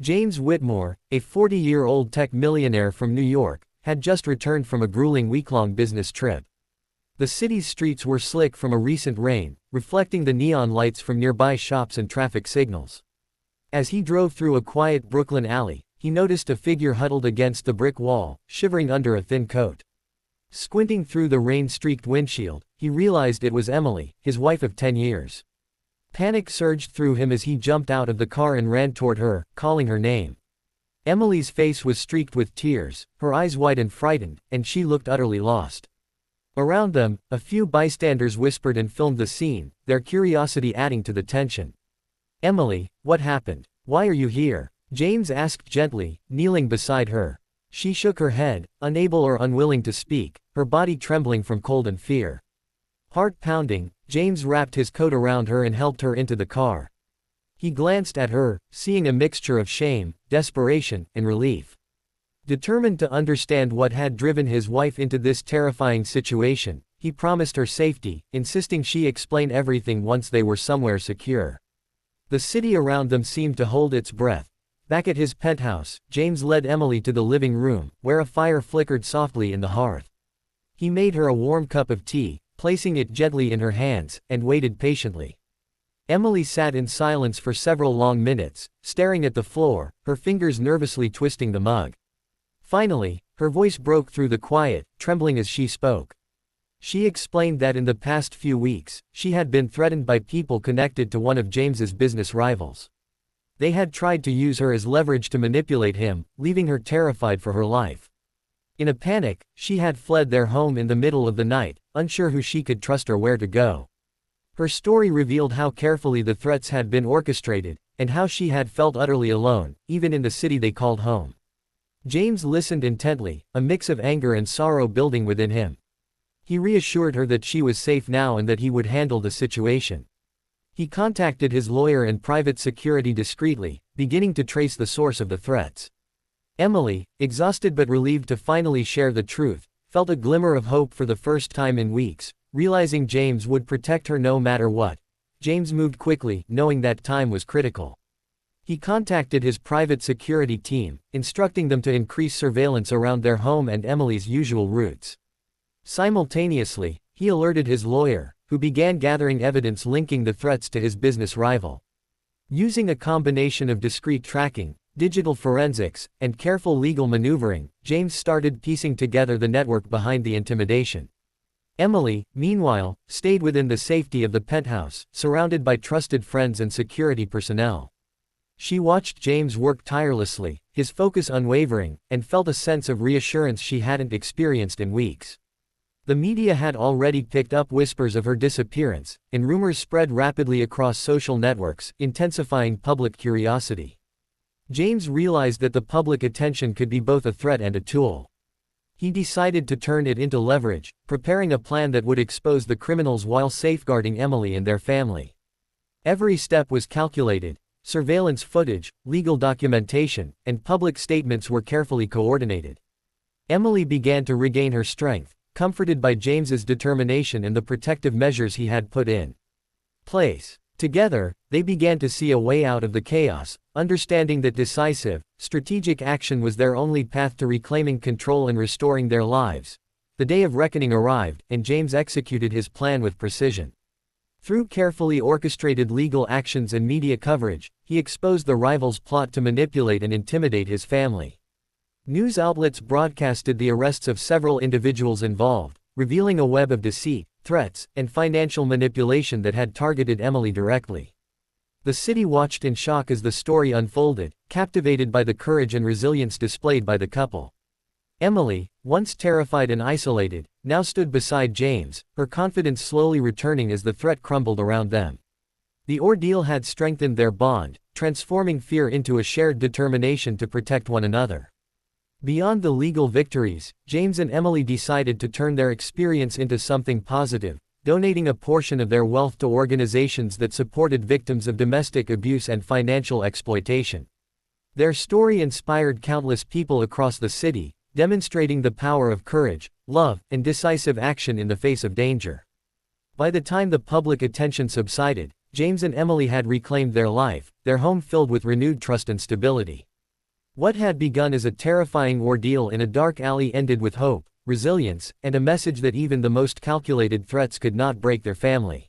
James Whitmore, a 40-year-old tech millionaire from New York, had just returned from a grueling week-long business trip. The city's streets were slick from a recent rain, reflecting the neon lights from nearby shops and traffic signals. As he drove through a quiet Brooklyn alley, he noticed a figure huddled against the brick wall, shivering under a thin coat. Squinting through the rain-streaked windshield, he realized it was Emily, his wife of 10 years. Panic surged through him as he jumped out of the car and ran toward her, calling her name. Emily's face was streaked with tears, her eyes wide and frightened, and she looked utterly lost. Around them, a few bystanders whispered and filmed the scene, their curiosity adding to the tension. "Emily, what happened? Why are you here?" James asked gently, kneeling beside her. She shook her head, unable or unwilling to speak, her body trembling from cold and fear. Heart pounding, James wrapped his coat around her and helped her into the car. He glanced at her, seeing a mixture of shame, desperation, and relief. Determined to understand what had driven his wife into this terrifying situation, he promised her safety, insisting she explain everything once they were somewhere secure. The city around them seemed to hold its breath. Back at his penthouse, James led Emily to the living room, where a fire flickered softly in the hearth. He made her a warm cup of tea, placing it gently in her hands, and waited patiently. Emily sat in silence for several long minutes, staring at the floor, her fingers nervously twisting the mug. Finally, her voice broke through the quiet, trembling as she spoke. She explained that in the past few weeks, she had been threatened by people connected to one of James's business rivals. They had tried to use her as leverage to manipulate him, leaving her terrified for her life. In a panic, she had fled their home in the middle of the night, unsure who she could trust or where to go. Her story revealed how carefully the threats had been orchestrated, and how she had felt utterly alone, even in the city they called home. James listened intently, a mix of anger and sorrow building within him. He reassured her that she was safe now and that he would handle the situation. He contacted his lawyer and private security discreetly, beginning to trace the source of the threats. Emily, exhausted but relieved to finally share the truth, felt a glimmer of hope for the first time in weeks, realizing James would protect her no matter what. James moved quickly, knowing that time was critical. He contacted his private security team, instructing them to increase surveillance around their home and Emily's usual routes. Simultaneously, he alerted his lawyer, who began gathering evidence linking the threats to his business rival. Using a combination of discreet tracking, digital forensics, and careful legal maneuvering, James started piecing together the network behind the intimidation. Emily, meanwhile, stayed within the safety of the penthouse, surrounded by trusted friends and security personnel. She watched James work tirelessly, his focus unwavering, and felt a sense of reassurance she hadn't experienced in weeks. The media had already picked up whispers of her disappearance, and rumors spread rapidly across social networks, intensifying public curiosity. James realized that the public attention could be both a threat and a tool. He decided to turn it into leverage, preparing a plan that would expose the criminals while safeguarding Emily and their family. Every step was calculated. Surveillance footage, legal documentation, and public statements were carefully coordinated. Emily began to regain her strength, comforted by James's determination and the protective measures he had put in place. Together, they began to see a way out of the chaos, understanding that decisive, strategic action was their only path to reclaiming control and restoring their lives. The day of reckoning arrived, and James executed his plan with precision. Through carefully orchestrated legal actions and media coverage, he exposed the rival's plot to manipulate and intimidate his family. News outlets broadcasted the arrests of several individuals involved, revealing a web of deceit, threats, and financial manipulation that had targeted Emily directly. The city watched in shock as the story unfolded, captivated by the courage and resilience displayed by the couple. Emily, once terrified and isolated, now stood beside James, her confidence slowly returning as the threat crumbled around them. The ordeal had strengthened their bond, transforming fear into a shared determination to protect one another. Beyond the legal victories, James and Emily decided to turn their experience into something positive, donating a portion of their wealth to organizations that supported victims of domestic abuse and financial exploitation. Their story inspired countless people across the city, demonstrating the power of courage, love, and decisive action in the face of danger. By the time the public attention subsided, James and Emily had reclaimed their life, their home filled with renewed trust and stability. What had begun as a terrifying ordeal in a dark alley ended with hope, resilience, and a message that even the most calculated threats could not break their family.